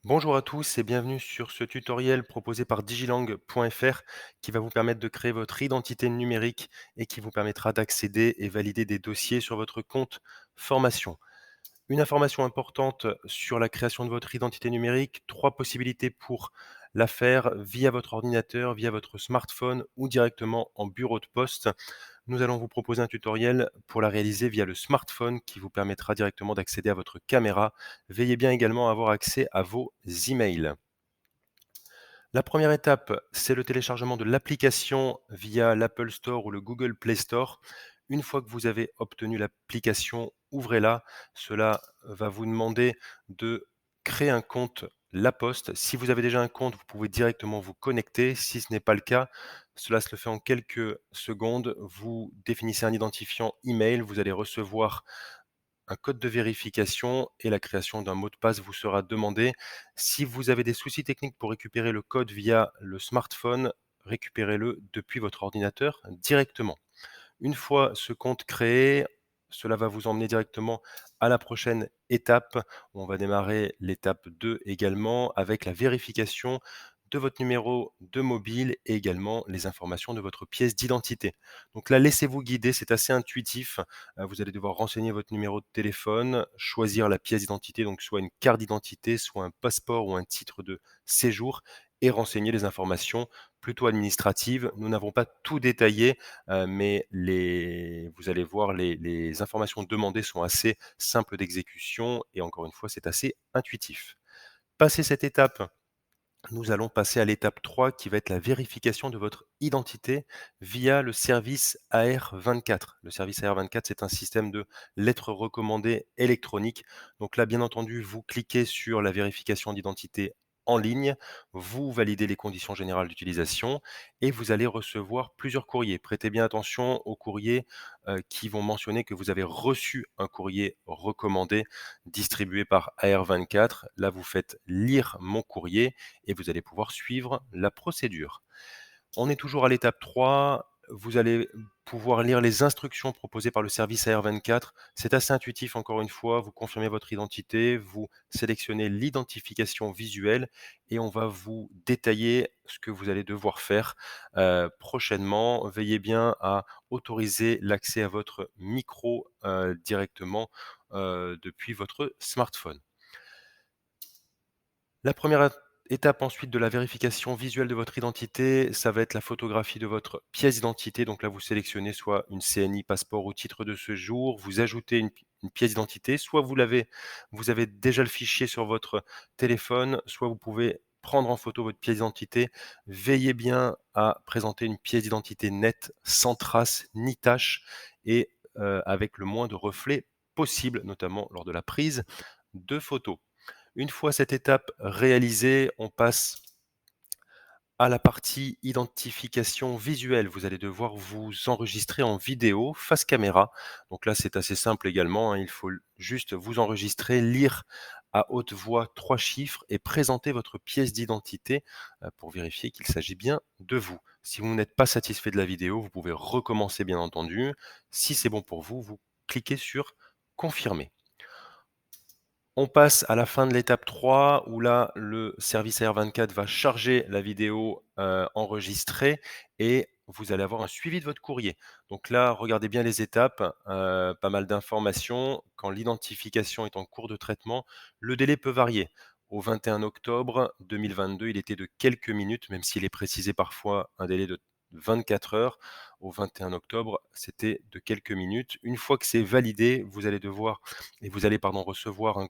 Bonjour à tous et bienvenue sur ce tutoriel proposé par digilang.fr qui va vous permettre de créer votre identité numérique et qui vous permettra d'accéder et valider des dossiers sur votre compte formation. Une information importante sur la création de votre identité numérique, 3 possibilités pour la faire via votre ordinateur, via votre smartphone ou directement en bureau de poste. Nous allons vous proposer un tutoriel pour la réaliser via le smartphone qui vous permettra directement d'accéder à votre caméra. Veillez bien également à avoir accès à vos emails. La première étape, c'est le téléchargement de l'application via l'Apple Store ou le Google Play Store. Une fois que vous avez obtenu l'application, ouvrez-la. Cela va vous demander de créer un compte La Poste. Si vous avez déjà un compte, vous pouvez directement vous connecter. Si ce n'est pas le cas, cela se le fait en quelques secondes. Vous définissez un identifiant email. Vous allez recevoir un code de vérification et la création d'un mot de passe vous sera demandé. Si vous avez des soucis techniques pour récupérer le code via le smartphone, récupérez-le depuis votre ordinateur directement. Une fois ce compte créé, cela va vous emmener directement à la prochaine étape. On va démarrer l'étape 2 également avec la vérification de votre numéro de mobile et également les informations de votre pièce d'identité. Donc là, laissez-vous guider, c'est assez intuitif. Vous allez devoir renseigner votre numéro de téléphone, choisir la pièce d'identité, donc soit une carte d'identité, soit un passeport ou un titre de séjour et renseigner les informations plutôt administratives. Nous n'avons pas tout détaillé, mais vous allez voir, les informations demandées sont assez simples d'exécution et encore une fois, c'est assez intuitif. Passé cette étape, nous allons passer à l'étape 3 qui va être la vérification de votre identité via le service AR24. Le service AR24, c'est un système de lettres recommandées électroniques. Donc là, bien entendu, vous cliquez sur la vérification d'identité en ligne, vous validez les conditions générales d'utilisation et vous allez recevoir plusieurs courriers. Prêtez bien attention aux courriers qui vont mentionner que vous avez reçu un courrier recommandé distribué par AR24. Là, vous faites lire mon courrier et vous allez pouvoir suivre la procédure. On est toujours à l'étape 3. Vous allez pouvoir lire les instructions proposées par le service AR24. C'est assez intuitif encore une fois. Vous confirmez votre identité, vous sélectionnez l'identification visuelle et on va vous détailler ce que vous allez devoir faire prochainement. Veillez bien à autoriser l'accès à votre micro directement depuis votre smartphone. La première étape ensuite de la vérification visuelle de votre identité, ça va être la photographie de votre pièce d'identité. Donc là, vous sélectionnez soit une CNI, passeport ou titre de séjour, vous ajoutez une pièce d'identité, soit vous avez déjà le fichier sur votre téléphone, soit vous pouvez prendre en photo votre pièce d'identité. Veillez bien à présenter une pièce d'identité nette, sans trace ni tache et avec le moins de reflets possible, notamment lors de la prise de photos. Une fois cette étape réalisée, on passe à la partie identification visuelle. Vous allez devoir vous enregistrer en vidéo face caméra. Donc là, c'est assez simple également, hein. Il faut juste vous enregistrer, lire à haute voix 3 chiffres et présenter votre pièce d'identité pour vérifier qu'il s'agit bien de vous. Si vous n'êtes pas satisfait de la vidéo, vous pouvez recommencer bien entendu. Si c'est bon pour vous, vous cliquez sur confirmer. On passe à la fin de l'étape 3 où là, le service AR24 va charger la vidéo, enregistrée et vous allez avoir un suivi de votre courrier. Donc là, regardez bien les étapes, pas mal d'informations. Quand l'identification est en cours de traitement, le délai peut varier. Au 21 octobre 2022, il était de quelques minutes, même s'il est précisé parfois un délai de 24 heures. Au 21 octobre, c'était de quelques minutes. Une fois que c'est validé, vous allez recevoir un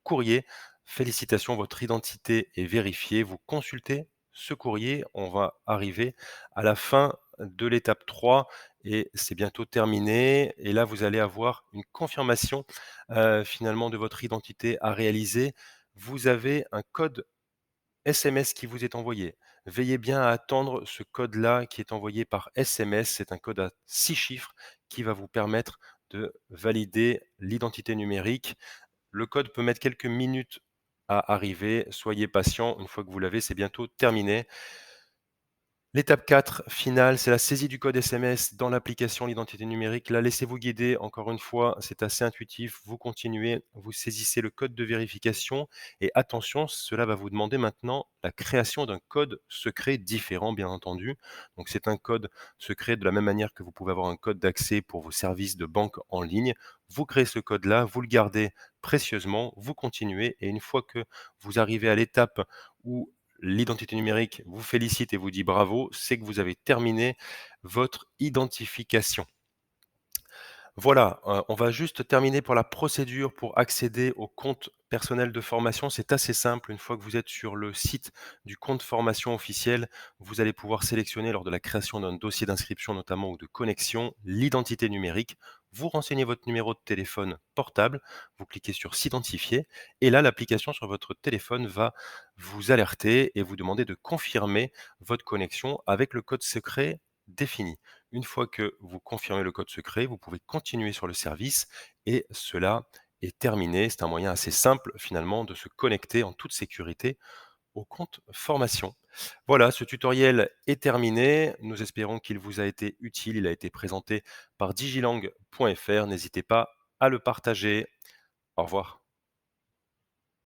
courrier. Félicitations, votre identité est vérifiée. Vous consultez ce courrier. On va arriver à la fin de l'étape 3 et c'est bientôt terminé. Et là, vous allez avoir une confirmation finalement de votre identité à réaliser. Vous avez un code SMS qui vous est envoyé. Veillez bien à attendre ce code-là qui est envoyé par SMS. C'est un code à 6 chiffres qui va vous permettre de valider l'identité numérique. Le code peut mettre quelques minutes à arriver. Soyez patient, une fois que vous l'avez, c'est bientôt terminé. L'étape 4 finale, c'est la saisie du code SMS dans l'application L'identité numérique. Là, laissez-vous guider. Encore une fois, c'est assez intuitif. Vous continuez, vous saisissez le code de vérification et attention, cela va vous demander maintenant la création d'un code secret différent, bien entendu. Donc, c'est un code secret de la même manière que vous pouvez avoir un code d'accès pour vos services de banque en ligne. Vous créez ce code-là, vous le gardez précieusement, vous continuez et une fois que vous arrivez à l'étape où l'identité numérique vous félicite et vous dit bravo, c'est que vous avez terminé votre identification. Voilà, on va juste terminer pour la procédure pour accéder au compte personnel de formation. C'est assez simple. Une fois que vous êtes sur le site du compte formation officiel, vous allez pouvoir sélectionner lors de la création d'un dossier d'inscription notamment ou de connexion, l'identité numérique. Vous renseignez votre numéro de téléphone portable, vous cliquez sur s'identifier et là, l'application sur votre téléphone va vous alerter et vous demander de confirmer votre connexion avec le code secret défini. Une fois que vous confirmez le code secret, vous pouvez continuer sur le service et cela est terminé. C'est un moyen assez simple finalement de se connecter en toute sécurité au compte formation. Voilà, ce tutoriel est terminé. Nous espérons qu'il vous a été utile. Il a été présenté par digilang.fr. N'hésitez pas à le partager. Au revoir.